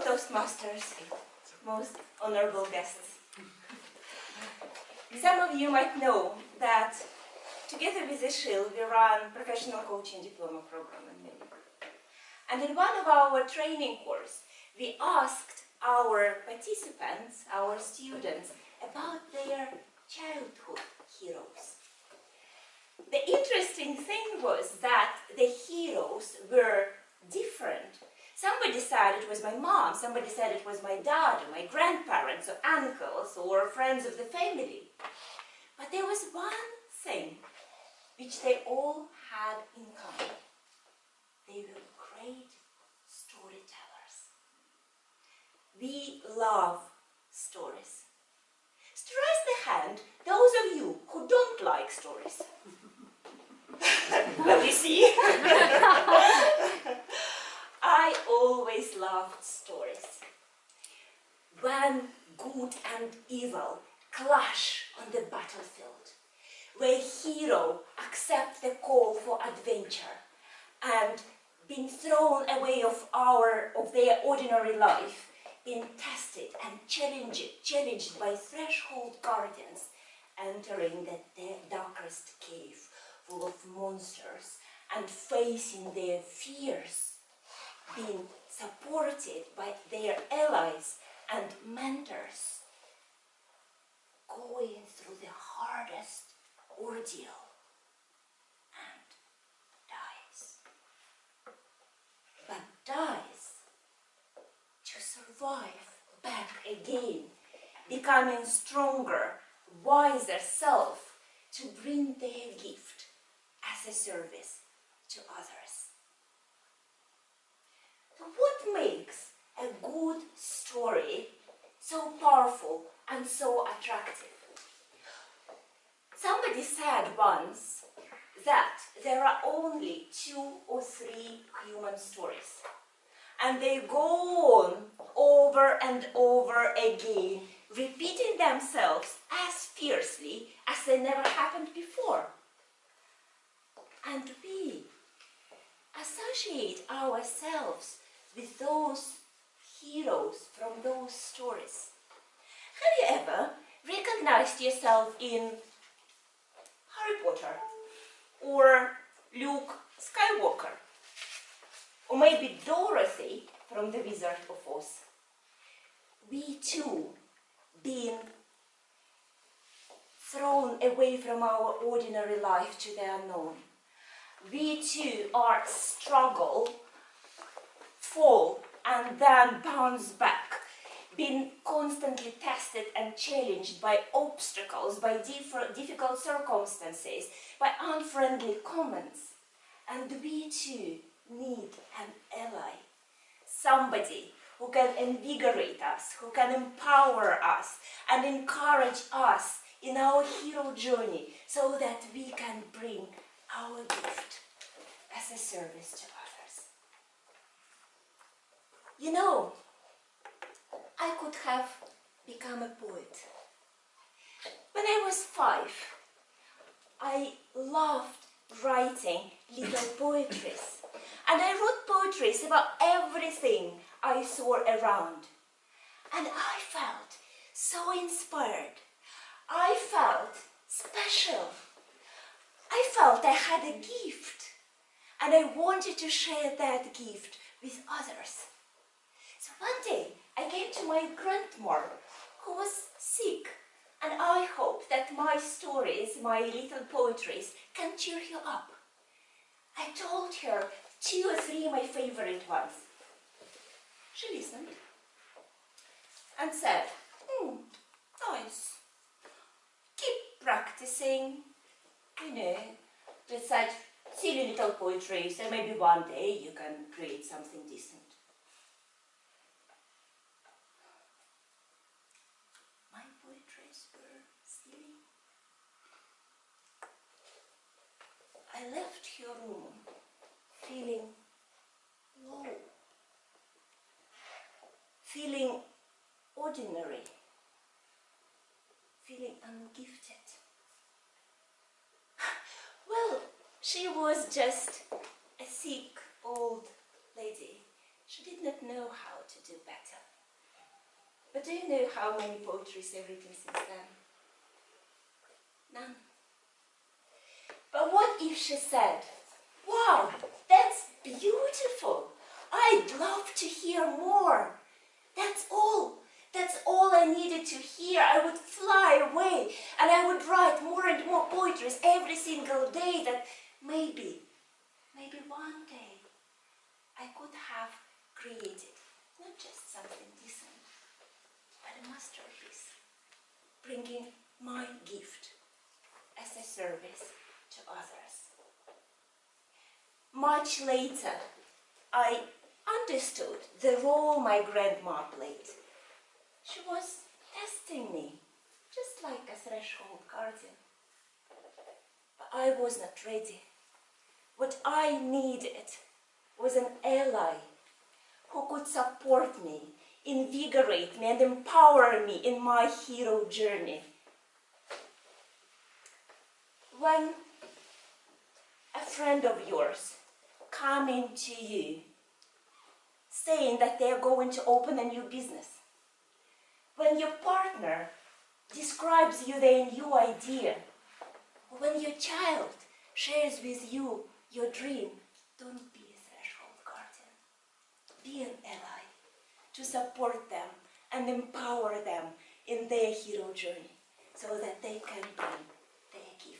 toastmasters, most honorable guests. Some of you might know that together with Ishil we run professional coaching diploma program in Munich. And in one of our training courses, we asked our participants, our students, about their childhood heroes. The interesting thing was that the heroes were different. Somebody said it was my mom, somebody said it was my dad, or my grandparents, or uncles, or friends of the family. But there was one thing which they all had in common. They were great storytellers. We love stories. Raise the hand, those of you who don't like stories. Let me see. I always loved stories. When good and evil clash on the battlefield, where hero accepts the call for adventure and being thrown away of their ordinary life, being tested and challenged by threshold guardians, entering the darkest cave full of monsters and facing their fears, being supported by their allies and mentors, going through the hardest ordeal and dies. But dies to survive back again, becoming stronger, wiser self to bring their gift as a service to others. So what makes a good story so powerful and so attractive? Somebody said once that there are only 2 or 3 human stories, and they go on over and over again, repeating themselves as fiercely as they never happened before. And we associate ourselves with those heroes from those stories. Have you ever recognized yourself in Harry Potter, or Luke Skywalker, or maybe Dorothy from The Wizard of Oz? We too being thrown away from our ordinary life to the unknown. We too are struggle, fall, and then bounce back, being constantly tested and challenged by obstacles, by difficult circumstances, by unfriendly comments. And we too need an ally, somebody who can invigorate us, who can empower us and encourage us in our hero journey so that we can bring our gift as a service to others. You know, I could have become a poet. When I was 5, I loved writing little poetries. And I wrote poetries about everything I saw around. And I felt so inspired. I felt special. I felt I had a gift. And I wanted to share that gift with others. So one day, I came to my grandmother, who was sick, and I hope that my stories, my little poetries, can cheer you up. I told her 2 or 3 of my favorite ones. She listened and said, nice. Keep practicing, recite silly little poetries, and maybe one day you can create something decent. My poetries were silly. I left her room feeling low, feeling ordinary, feeling ungifted. Well, she was just a sick old lady. She did not know how to do better. But do you know how many poetries I've written since then? None. But what if she said, wow, that's beautiful. I'd love to hear more. That's all. That's all I needed to hear. I would fly away and I would write more and more poetries every single day that maybe one day I could have created not just something decent, but a masterpiece, bringing my gift as a service to others. Much later, I understood the role my grandma played. She was testing me, just like a threshold guardian. But I was not ready. What I needed was an ally who could support me, invigorate me, and empower me in my hero journey. When a friend of yours coming to you saying that they are going to open a new business, when your partner describes you their new idea, or when your child shares with you your dream, don't be a threshold guardian. Be an ally to support them and empower them in their hero journey so that they can bring their gift